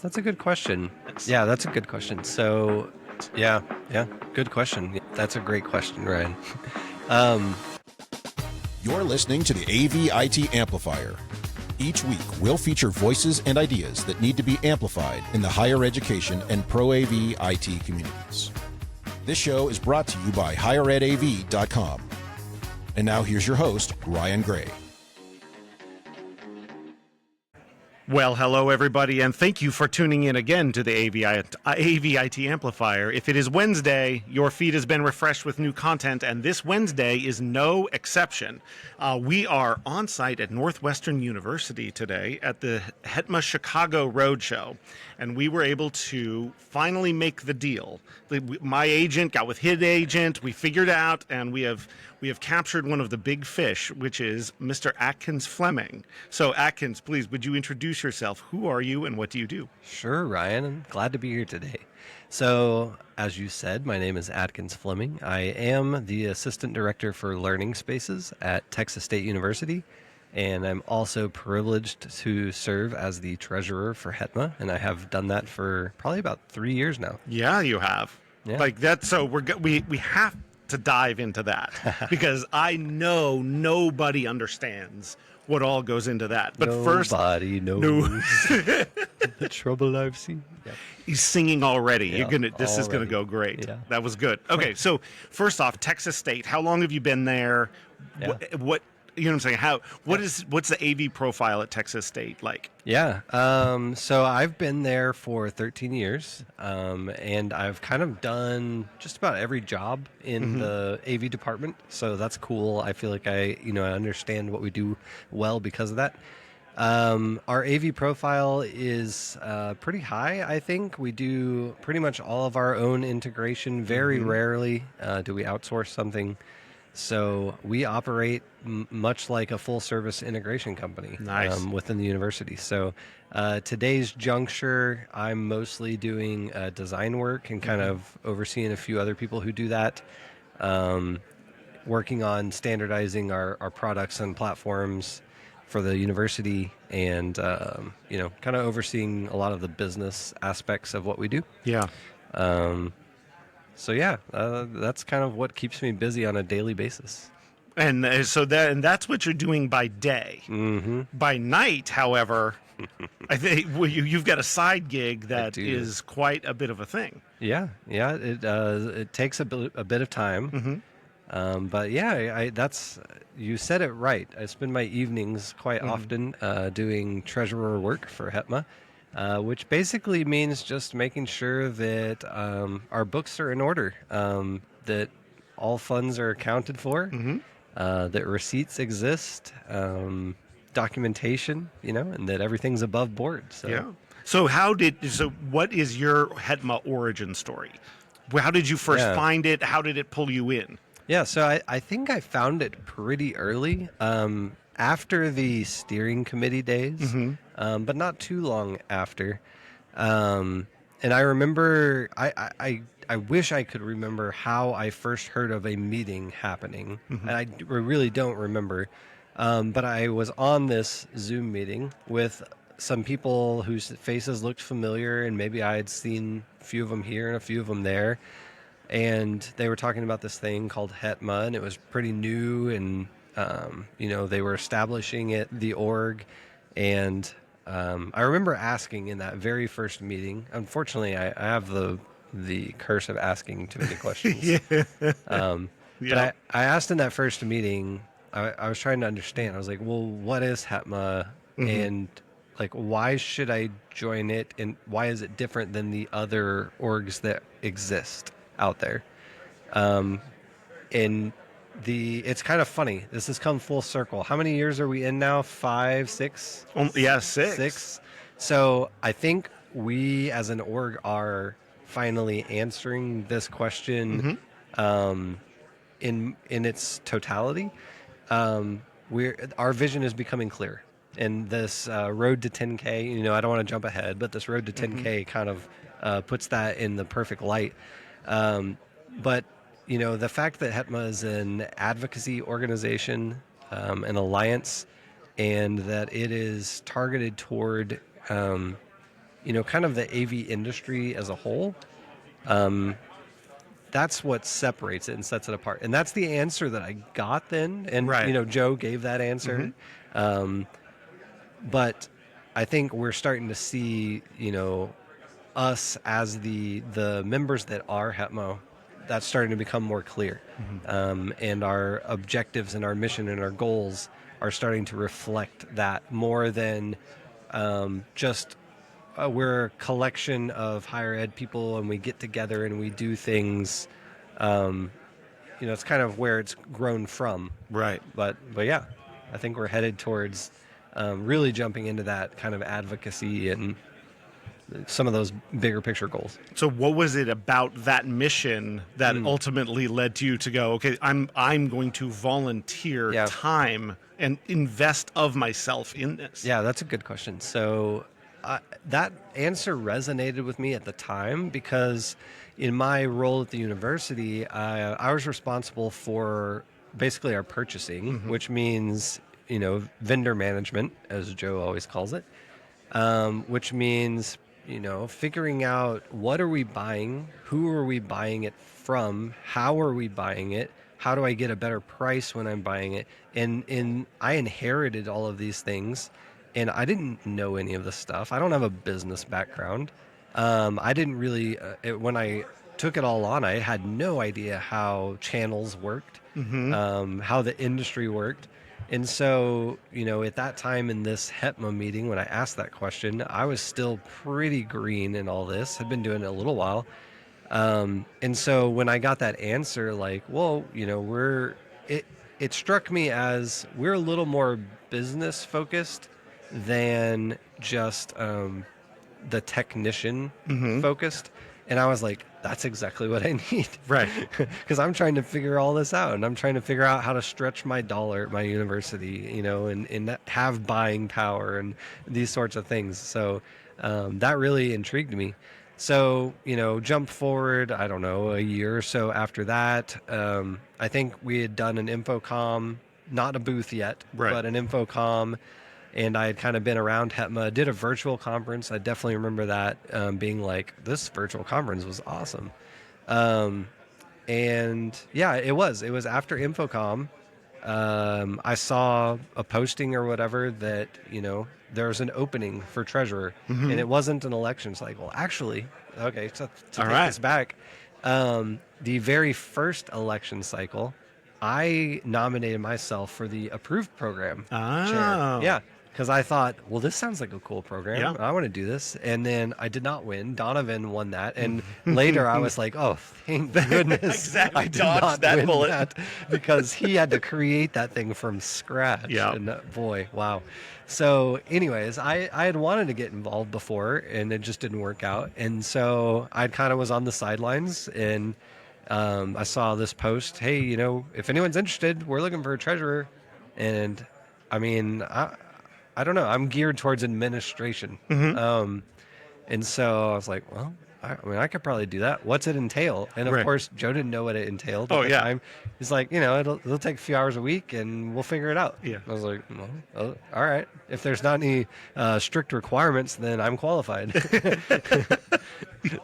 That's a good question. Yeah, that's a good question. So, yeah, good question. That's a great question, Ryan. You're listening to the AV-IT Amplifier. Each week, we'll feature voices and ideas that need to be amplified in the higher education and pro-AV IT communities. This show is brought to you by higheredav.com. And now here's your host, Ryan Gray. Well, hello, everybody, and thank you for tuning in again to the AV-IT Amplifier. If it is Wednesday, your feed has been refreshed with new content, and this Wednesday is no exception. We are on site at Northwestern University today at the HETMA Chicago Roadshow, and we were able to finally make the deal. My agent got with his agent, we figured it out, and we have captured one of the big fish, which is Mr. Atkins Fleming. So, Atkins, please, would you introduce yourself? Who are you and what do you do? Sure, Ryan. I'm glad to be here today. So, as you said, my name is Atkins Fleming. I am the Assistant Director for Learning Spaces at Texas State University, and I'm also privileged to serve as the Treasurer for HETMA, and I have done that for probably about 3 years now. Yeah, you have. Yeah. Like that. So we have to dive into that because I know nobody understands what all goes into that. But nobody knows the trouble I've seen. Yep. He's singing already. Yeah, This is gonna go great. Yeah. That was good. Okay, so first off, Texas State. How long have you been there? Yeah. What you know what I'm saying? What's the AV profile at Texas State like? Yeah. So I've been there for 13 years, and I've kind of done just about every job in the AV department. So that's cool. I feel like I understand what we do well because of that. Our AV profile is pretty high, I think. We do pretty much all of our own integration. Very rarely do we outsource something. So we operate much like a full-service integration company. Nice. Within the university. So today's juncture, I'm mostly doing design work and kind of overseeing a few other people who do that, working on standardizing our products and platforms for the university and, kind of overseeing a lot of the business aspects of what we do. Yeah. So that's kind of what keeps me busy on a daily basis. And that's what you're doing by day. By night, however, I think you've got a side gig that is quite a bit of a thing. Yeah. It takes a bit of time. But yeah, that's you said it right. I spend my evenings quite often doing treasurer work for HETMA. Which basically means just making sure that our books are in order, that all funds are accounted for, that receipts exist, documentation, and that everything's above board. So. Yeah. So what is your HETMA origin story? How did you first find it? How did it pull you in? Yeah, so I think I found it pretty early. After the steering committee days, but not too long after. And I remember, I wish I could remember how I first heard of a meeting happening. And I really don't remember. But I was on this Zoom meeting with some people whose faces looked familiar, and maybe I had seen a few of them here and a few of them there. And they were talking about this thing called HETMA, and it was pretty new, and they were establishing it, the org, and I remember asking in that very first meeting. Unfortunately, I have the curse of asking too many questions. But I asked in that first meeting. I was trying to understand. I was like, "Well, what is HETMA, and like, why should I join it, and why is it different than the other orgs that exist out there?" And it's kind of funny. This has come full circle. How many years are we in now? 5, 6? Six. So I think we as an org are finally answering this question in its totality. Our vision is becoming clear. And this road to 10K, I don't want to jump ahead, but this road to 10K kind of puts that in the perfect light. But the fact that HETMA is an advocacy organization, an alliance, and that it is targeted toward kind of the AV industry as a whole, that's what separates it and sets it apart. And that's the answer that I got then. And, Right. Joe gave that answer. But I think we're starting to see, us as the members that are HETMA, that's starting to become more clear. And our objectives and our mission and our goals are starting to reflect that more than just we're a collection of higher ed people and we get together and we do things. It's kind of where it's grown from. Right. But yeah, I think we're headed towards really jumping into that kind of advocacy and some of those bigger picture goals. So what was it about that mission that ultimately led to you to go, okay, I'm going to volunteer time and invest of myself in this? Yeah, that's a good question. So that answer resonated with me at the time because in my role at the university, I was responsible for basically our purchasing, which means, vendor management, as Joe always calls it, which means, figuring out what are we buying, who are we buying it from, how are we buying it, how do I get a better price when I'm buying it, and I inherited all of these things, and I didn't know any of this stuff. I don't have a business background. I didn't really, when I took it all on, I had no idea how channels worked, how the industry worked. And so, at that time in this HETMA meeting, when I asked that question, I was still pretty green in all this, had been doing it a little while. And so when I got that answer, like, well, it struck me as we're a little more business focused than just the technician focused. And I was like, that's exactly what I need. Right. Because I'm trying to figure all this out, and I'm trying to figure out how to stretch my dollar at my university, and have buying power and these sorts of things. So that really intrigued me. So, jump forward, I don't know, a year or so after that, I think we had done an InfoComm, not a booth yet, but an InfoComm. And I had kind of been around HETMA, did a virtual conference. I definitely remember that being like, this virtual conference was awesome. And yeah, it was after InfoComm. I saw a posting or whatever that, there was an opening for treasurer, and it wasn't an election cycle. Actually, okay, to take this back, the very first election cycle, I nominated myself for the approved program chair. Yeah. Because I thought, well, this sounds like a cool program. Yeah. I want to do this. And then I did not win. Donovan won that. And later I was like, oh, thank goodness. Exactly. I did Dodged not that win bullet. that because he had to create that thing from scratch. Yeah. And boy, wow. So anyways, I had wanted to get involved before and it just didn't work out. And so I kind of was on the sidelines and I saw this post, hey, if anyone's interested, we're looking for a treasurer. And I mean, I don't know. I'm geared towards administration. And so I was like, well, I could probably do that. What's it entail? And of course, Joe didn't know what it entailed at the time. He's like, it'll take a few hours a week and we'll figure it out. Yeah. I was like, well, all right. If there's not any strict requirements, then I'm qualified. I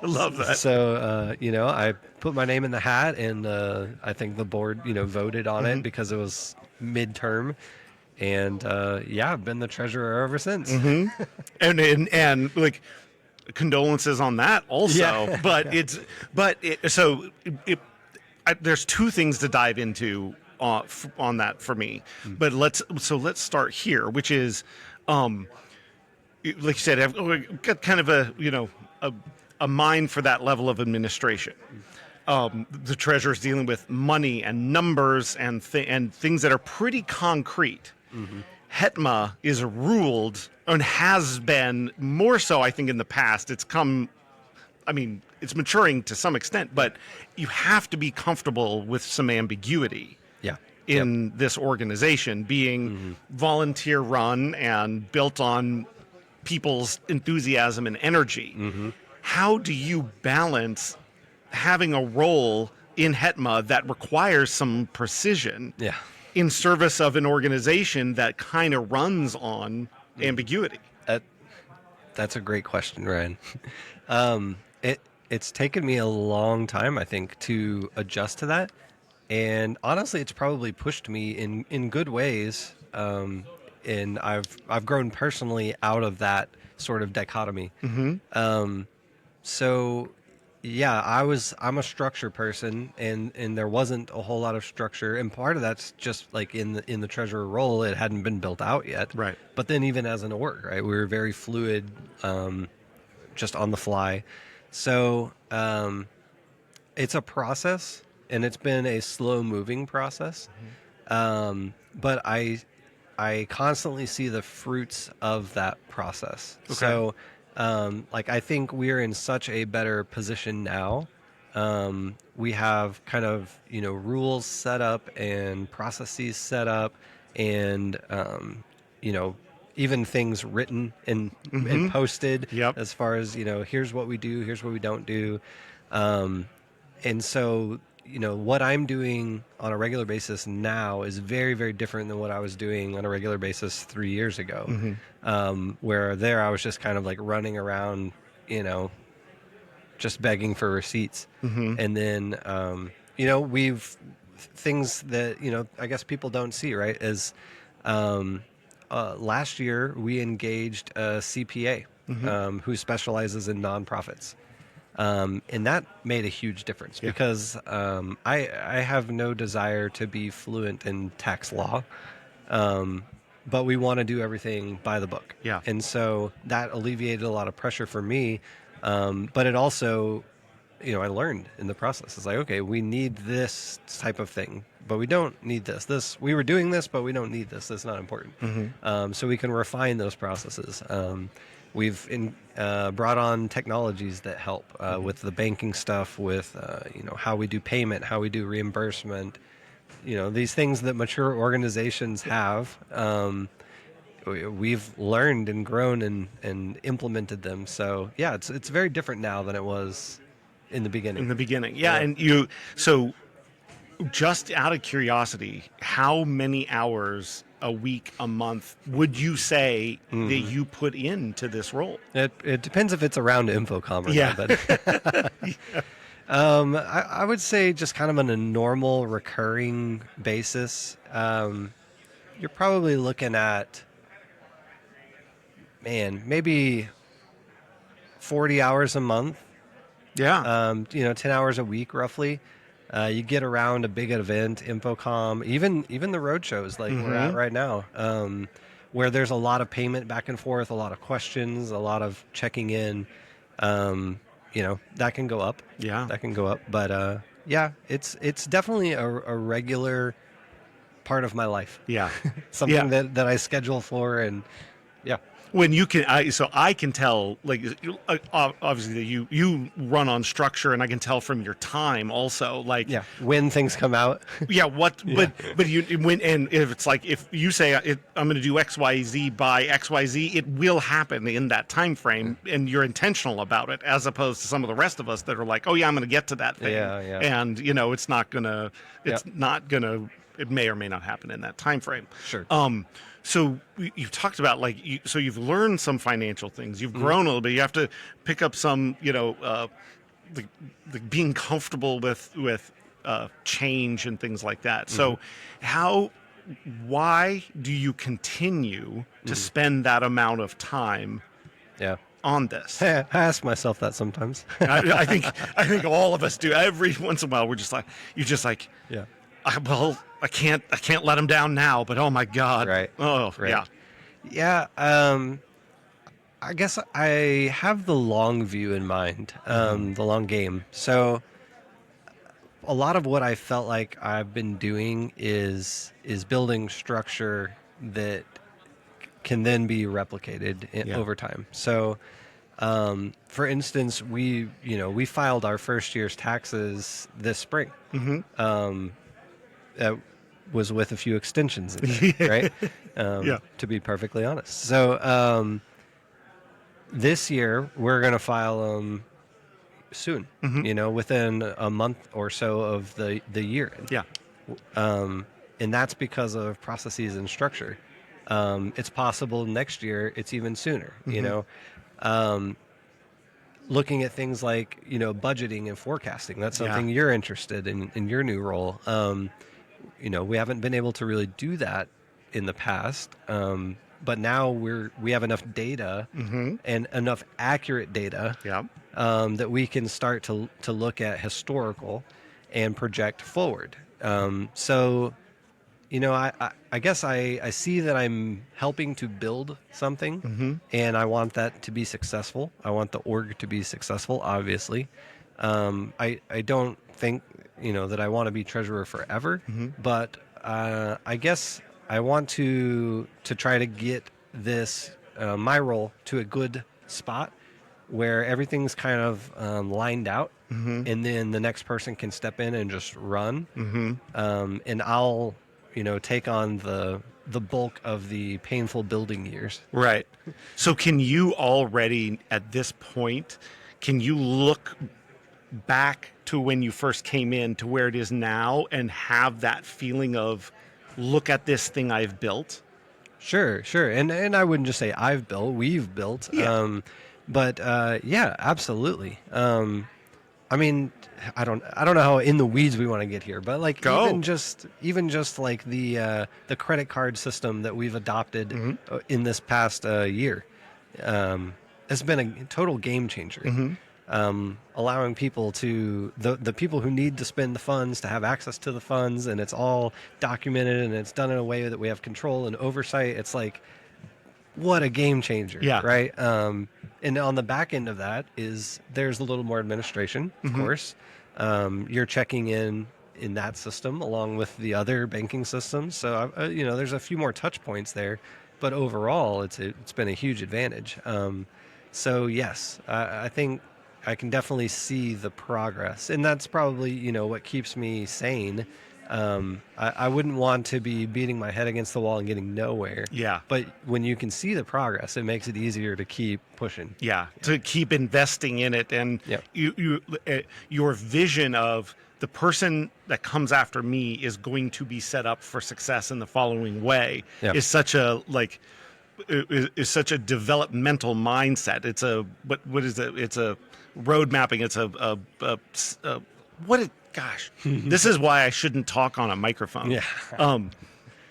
love that. So, I put my name in the hat and I think the board, voted on it because it was midterm. And I've been the treasurer ever since. And like condolences on that also. Yeah. But there's two things to dive into on that for me. But let's start here, which is, like you said, I've got kind of a mind for that level of administration. The treasurer's dealing with money and numbers and things that are pretty concrete. HETMA is ruled and has been more so, I think, in the past. It's maturing to some extent, but you have to be comfortable with some ambiguity in this organization being volunteer run and built on people's enthusiasm and energy. How do you balance having a role in HETMA that requires some precision in service of an organization that kind of runs on ambiguity? That's a great question, Ryan. It's taken me a long time, I think, to adjust to that, and honestly, it's probably pushed me in good ways. And I've grown personally out of that sort of dichotomy. So yeah, I'm a structure person, and there wasn't a whole lot of structure, and part of that's just like in the treasurer role, it hadn't been built out yet. Right. But then even as an org, right, we were very fluid, just on the fly. So it's a process, and it's been a slow moving process. But I constantly see the fruits of that process. Okay. So, like, I think we're in such a better position now. We have kind of, rules set up and processes set up, and, you know, even things written and posted Yep. as far as, here's what we do, here's what we don't do. And so, what I'm doing on a regular basis now is very, very different than what I was doing on a regular basis 3 years ago. Where there I was just kind of like running around, just begging for receipts. And then, we've things that, I guess people don't see, right? Is last year we engaged a CPA who specializes in nonprofits. And that made a huge difference because I have no desire to be fluent in tax law, but we want to do everything by the book. Yeah. And so that alleviated a lot of pressure for me, but it also, I learned in the process. It's like, okay, we need this type of thing, but we don't need this. We were doing this, but we don't need this. That's not important. So we can refine those processes. We've brought on technologies that help with the banking stuff, with how we do payment, how we do reimbursement. These things that mature organizations have. We've learned and grown and implemented them. So yeah, it's very different now than it was in the beginning. In the beginning, yeah. And so just out of curiosity, how many hours a week, a month would you say that you put into this role? It depends if it's around Infocom or Yeah. not. But I would say just kind of on a normal recurring basis, you're probably looking at, maybe 40 hours a month. Yeah. 10 hours a week roughly. You get around a big event, Infocom, even the road shows like we're at right now, where there's a lot of payment back and forth, a lot of questions, a lot of checking in. That can go up. Yeah. That can go up. But it's definitely a regular part of my life. Yeah. Something that I schedule for, and yeah. When you can, I can tell, like, obviously that you run on structure, and I can tell from your time also, like, When things come out. but if it's like, if you say I'm going to do XYZ by XYZ, it will happen in that time frame, and you're intentional about it, as opposed to some of the rest of us that are like, oh yeah, I'm going to get to that thing, and it's not gonna, it may or may not happen in that time frame. Sure. So you talked about, like, so you've learned some financial things. You've grown a little bit. You have to pick up some, the being comfortable with change and things like that. So why do you continue to spend that amount of time on this? I ask myself that sometimes. I think all of us do. Every once in a while, you're just like, I can't let him down now, but oh my God. Right. Oh, right. yeah. Yeah. I guess I have the long view in mind, the long game. So a lot of what I felt like I've been doing is building structure that can then be replicated over time. So, for instance, we filed our first year's taxes this spring. That was with a few extensions in there, right? To be perfectly honest. So this year we're going to file them soon, within a month or so of the year. Yeah. And that's because of processes and structure. It's possible next year it's even sooner, Looking at things like, budgeting and forecasting. That's Yeah. something you're interested in your new role. We haven't been able to really do that in the past. But now we have enough data and enough accurate data Yeah. that we can start to look at historical and project forward. I guess I see that I'm helping to build something, and I want that to be successful. I want the org to be successful, obviously. I don't think, that I want to be treasurer forever, but I guess I want to try to get this, my role, to a good spot where everything's kind of lined out, and then the next person can step in and just run, and I'll take on the bulk of the painful building years. Right. So can you already, at this point, can you look back to when you first came in to where it is now and have that feeling of, look at this thing I've built? Sure. And I wouldn't just say we've built. Yeah. Yeah, absolutely. I mean, I don't know how in the weeds we want to get here, but like Go. even just like the credit card system that we've adopted in this past year, has been a total game changer. Allowing people the people who need to spend the funds to have access to the funds, and it's all documented and it's done in a way that we have control and oversight. It's like, what a game changer, Yeah. right? And on the back end of that there's a little more administration, of course. You're checking in that system along with the other banking systems. So, there's a few more touch points there, but overall it's been a huge advantage. So yes, I think I can definitely see the progress, and that's probably, what keeps me sane. I wouldn't want to be beating my head against the wall and getting nowhere. Yeah. But when you can see the progress, it makes it easier to keep pushing. Yeah, to keep investing in it, and Yep. your vision of the person that comes after me is going to be set up for success in the following way Yep. is such a is such a developmental mindset. It's a what is it? It's a road mapping. It's gosh, this is why I shouldn't talk on a microphone. Yeah.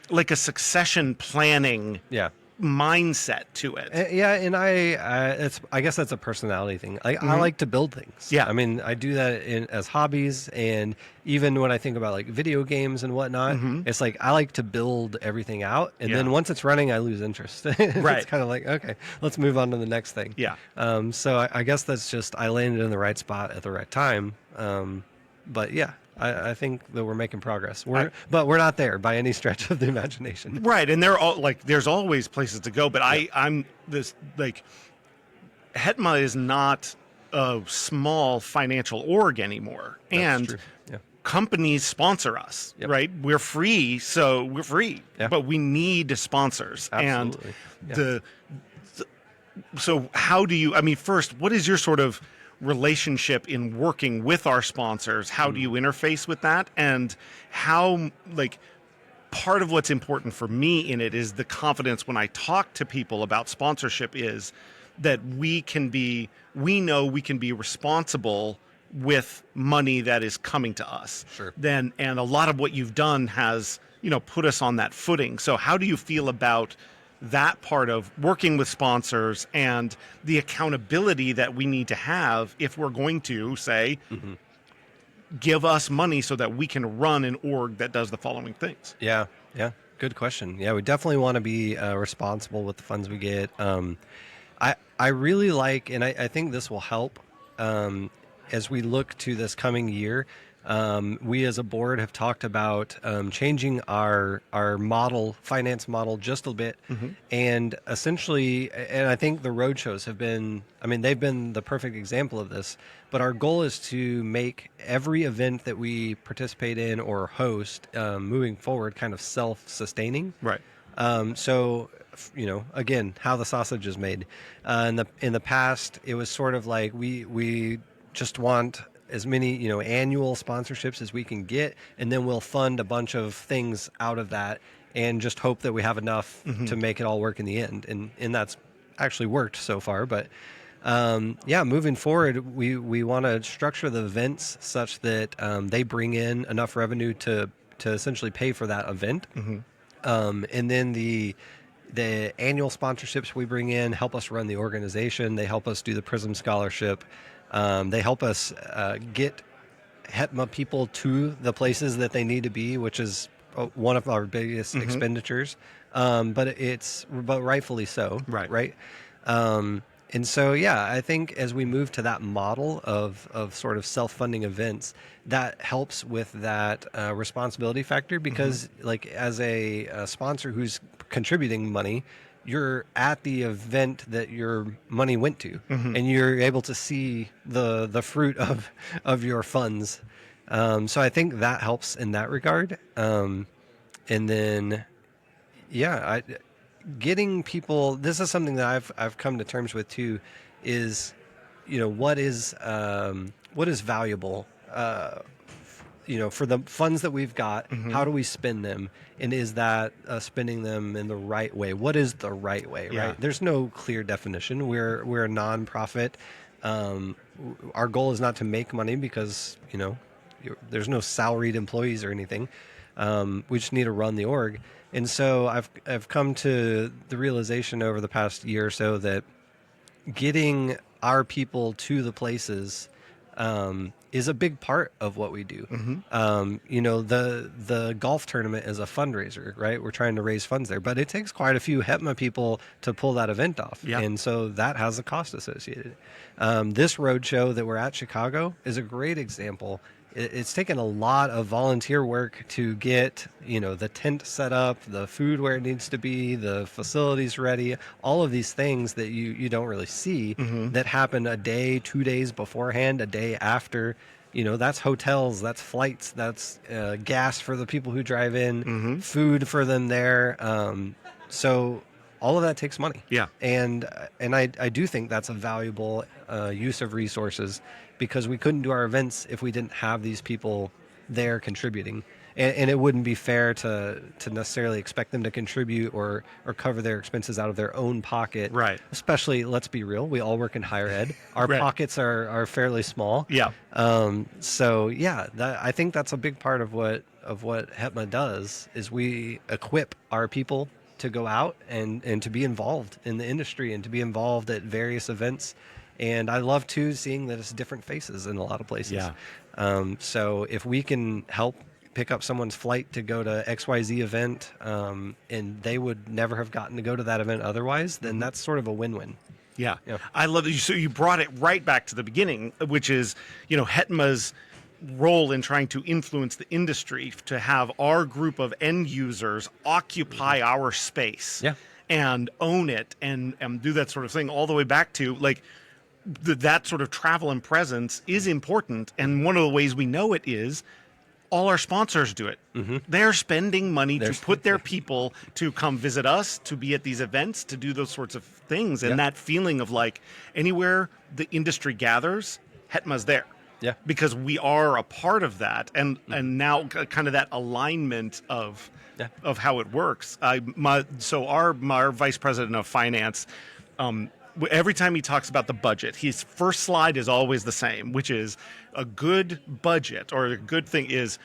Like a succession planning Yeah. mindset to it. Yeah, and I guess that's a personality thing. I like to build things. Yeah. I mean, I do that as hobbies, and even when I think about like video games and whatnot, it's like I like to build everything out, and then Yeah. once it's running, I lose interest. Right. It's kind of like, okay, let's move on to the next thing. Yeah. So I guess that's just I landed in the right spot at the right time. But yeah, I think that we're making progress. But we're not there by any stretch of the imagination. Right, and there's always places to go, but I'm this like HETMA is not a small financial org anymore, and true. Yeah. companies sponsor us. Yep. Right, we're free, so we're free, Yeah. but we need sponsors. Absolutely. And so how do you? I mean, first, what is your sort of relationship in working with our sponsors? How do you interface with that, and how part of what's important for me in it is the confidence when I talk to people about sponsorship is that we know we can be responsible with money that is coming to us. Sure. And a lot of what you've done has, put us on that footing. So how do you feel about that part of working with sponsors and the accountability that we need to have if we're going to say, give us money so that we can run an org that does the following things? Yeah. Good question. Yeah, we definitely want to be responsible with the funds we get. I really like, and I think this will help as we look to this coming year. We as a board have talked about changing our finance model just a bit, and essentially, and I think the roadshows they've been the perfect example of this, but our goal is to make every event that we participate in or host moving forward kind of self-sustaining. Right. So, again, how the sausage is made. In the past, it was sort of like we just want as many annual sponsorships as we can get, and then we'll fund a bunch of things out of that and just hope that we have enough to make it all work in the end. And that's actually worked so far. But Moving forward, we want to structure the events such that they bring in enough revenue to essentially pay for that event. And then the annual sponsorships we bring in help us run the organization. They help us do the Prism Scholarship. They help us get HETMA people to the places that they need to be, which is one of our biggest expenditures. But rightfully so. Right. And so, I think as we move to that model of sort of self-funding events, that helps with that responsibility factor because, like, as a sponsor who's contributing money, you're at the event that your money went to, and you're able to see the fruit of your funds. So I think that helps in that regard. And then, getting people, this is something that I've come to terms with too, is, what is valuable, for the funds that we've got, how do we spend them? And is that spending them in the right way? What is the right way, right? There's no clear definition. We're a nonprofit. Our goal is not to make money because, there's no salaried employees or anything. We just need to run the org. And so I've come to the realization over the past year or so that getting our people to the places is a big part of what we do. The golf tournament is a fundraiser, right? We're trying to raise funds there, but it takes quite a few HETMA people to pull that event off. And so that has a cost associated. This roadshow that we're at Chicago is a great example. It's taken a lot of volunteer work to get, the tent set up, the food where it needs to be, the facilities ready, all of these things that you don't really see that happen a day, 2 days beforehand, a day after. That's hotels, that's flights, that's gas for the people who drive in, food for them there. So all of that takes money. And I do think that's a valuable use of resources, because we couldn't do our events if we didn't have these people there contributing. And it wouldn't be fair to necessarily expect them to contribute or cover their expenses out of their own pocket. Right. Especially, let's be real, we all work in higher ed. Our pockets are fairly small. I think that's a big part of what HETMA does, is we equip our people to go out and to be involved in the industry and to be involved at various events. And I love, too, seeing that it's different faces in a lot of places. So if we can help pick up someone's flight to go to XYZ event, and they would never have gotten to go to that event otherwise, then that's sort of a win-win. I love that. So you brought it right back to the beginning, which is, HETMA's role in trying to influence the industry, to have our group of end users occupy our space and own it and do that sort of thing, all the way back to, like, that sort of travel and presence is important. And one of the ways we know it is all our sponsors do it. They're spending money to put their people to come visit us, to be at these events, to do those sorts of things. And that feeling of, like, anywhere the industry gathers, HETMA's there. Because we are a part of that. And now kind of that alignment of how it works. Our vice president of finance, every time he talks about the budget, his first slide is always the same, which is a good budget, or a good thing is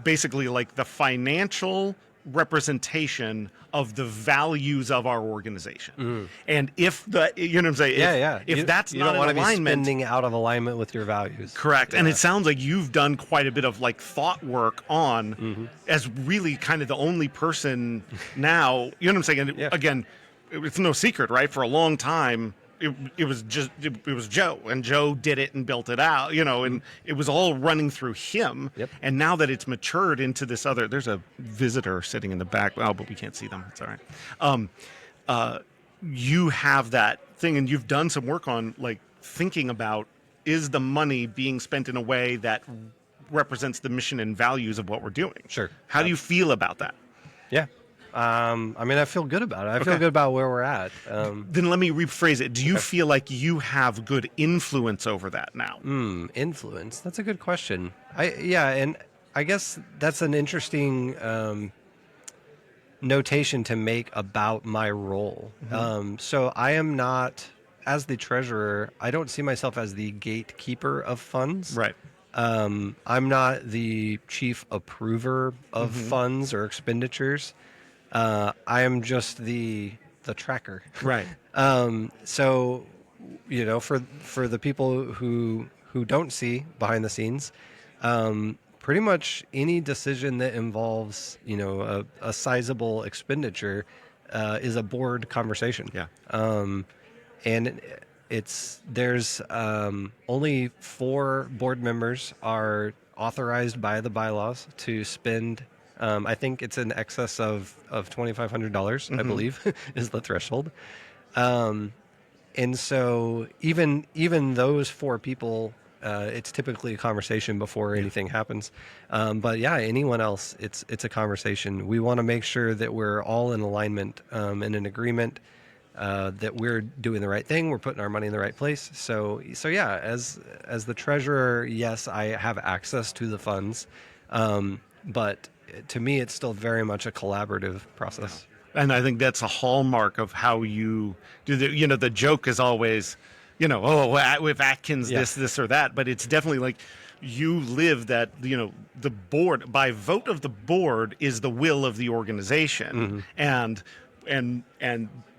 basically like the financial representation of the values of our organization. And if the, you know what I'm saying? If that's you not don't in want to alignment, be spending out of alignment with your values. Correct. And it sounds like you've done quite a bit of, like, thought work on, as really kind of the only person now, you know what I'm saying? And again, it's no secret, right? For a long time, it was Joe, and Joe did it and built it out, and it was all running through him. And now that it's matured into this other, there's a visitor sitting in the back. Oh, but we can't see them. It's all right. You have that thing, and you've done some work on, like, thinking about, is the money being spent in a way that represents the mission and values of what we're doing? Sure. How do you feel about that? I feel good about it. I feel good about where we're at. Then let me rephrase it. Do you feel like you have good influence over that now? Influence? That's a good question. And I guess that's an interesting notation to make about my role. So I am not as the treasurer, I don't see myself as the gatekeeper of funds. Right. I'm not the chief approver of funds or expenditures. I am just the tracker. Right. So, for the people who don't see behind the scenes, pretty much any decision that involves, a sizable expenditure is a board conversation. Yeah. And there's only 4 board members are authorized by the bylaws to spend. I think it's in excess of $2,500, I believe, is the threshold. And so even those 4 people, it's typically a conversation before anything happens. But yeah, anyone else, it's a conversation. We want to make sure that we're all in alignment and in agreement, that we're doing the right thing. We're putting our money in the right place. So yeah, as the treasurer, yes, I have access to the funds, but to me, it's still very much a collaborative process. And I think that's a hallmark of how you do the joke is always, with Atkins, this or that, but it's definitely like you live that, the board, by vote of the board is the will of the organization. And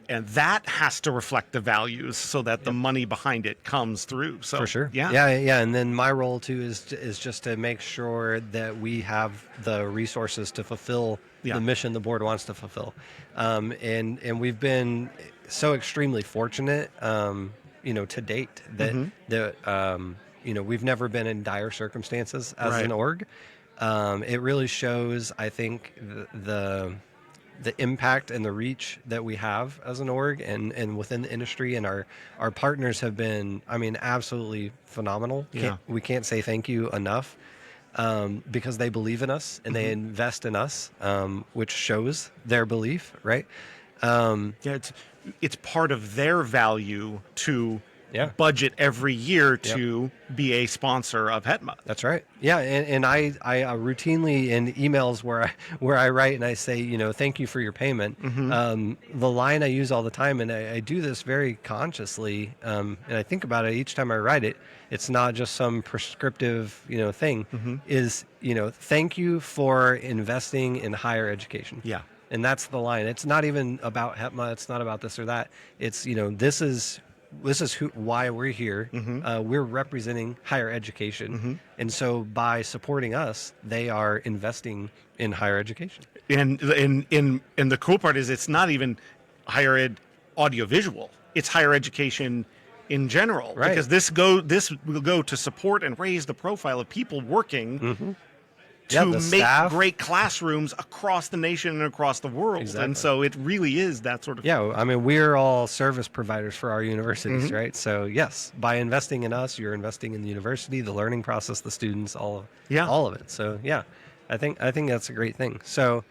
that has to reflect the values so that the money behind it comes through. So for sure. Yeah. And then my role too is just to make sure that we have the resources to fulfill the mission the board wants to fulfill. And we've been so extremely fortunate, to date that we've never been in dire circumstances as an org. It really shows, I think, the impact and the reach that we have as an org and within the industry, and our partners have been, absolutely phenomenal. We can't say thank you enough, because they believe in us and they invest in us, which shows their belief, right? It's part of their value to budget every year to be a sponsor of HETMA. That's right. Yeah, and I routinely in emails where I write and I say, thank you for your payment. The line I use all the time, and I do this very consciously, and I think about it each time I write it. It's not just some prescriptive, thing. Is thank you for investing in higher education. Yeah. And that's the line. It's not even about HETMA. It's not about this or that. It's this is why we're here. We're representing higher education. And so by supporting us, they are investing in higher education. And the cool part is it's not even higher ed audiovisual. It's higher education in general. Right. Because this will go to support and raise the profile of people working to make great classrooms across the nation and across the world. Exactly. And so it really is that sort of thing. Yeah, we're all service providers for our universities, right? So yes, by investing in us, you're investing in the university, the learning process, the students, all of it. So yeah, I think that's a great thing. So,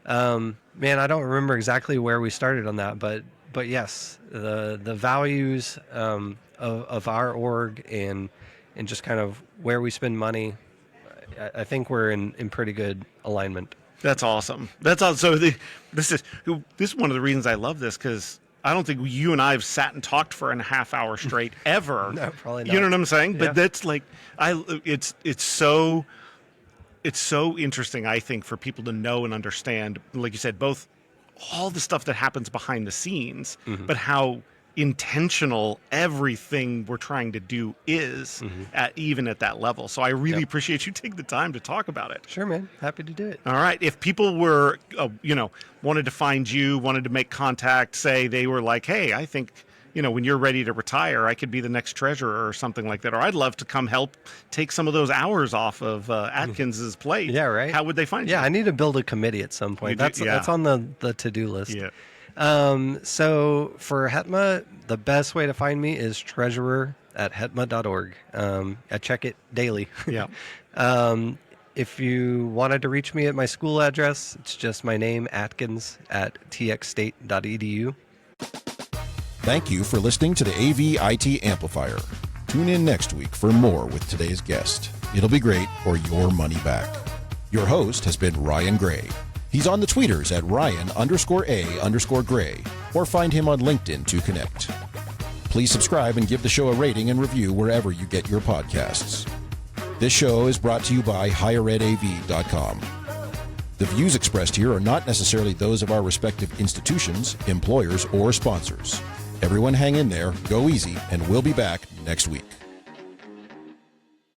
man, I don't remember exactly where we started on that, but yes, the values of our org and just kind of where we spend money, I think we're in pretty good alignment. That's awesome. That's awesome. So this is one of the reasons I love this, because I don't think you and I have sat and talked for a half hour straight ever. No, probably not. You know what I'm saying? Yeah. But that's like it's so interesting, I think, for people to know and understand, like you said, both all the stuff that happens behind the scenes, but how intentional everything we're trying to do is even at that level. So I really appreciate you taking the time to talk about it. Sure, man. Happy to do it. All right. If people were, wanted to find you, wanted to make contact, say they were like, hey, I think, when you're ready to retire, I could be the next treasurer or something like that, or I'd love to come help take some of those hours off of Atkins's plate. Yeah, right. How would they find you? Yeah, I need to build a committee at some point. That's on the to-do list. Yeah. So for HETMA, the best way to find me is treasurer@hetma.org. I check it daily. Yeah. If you wanted to reach me at my school address, it's just my name, Atkins, @txstate.edu. Thank you for listening to the AV-IT Amplifier. Tune in next week for more with today's guest. It'll be great, or your money back. Your host has been Ryan Gray. He's on the tweeters at Ryan_A_Gray, or find him on LinkedIn to connect. Please subscribe and give the show a rating and review wherever you get your podcasts. This show is brought to you by higheredav.com. The views expressed here are not necessarily those of our respective institutions, employers, or sponsors. Everyone hang in there, go easy, and we'll be back next week.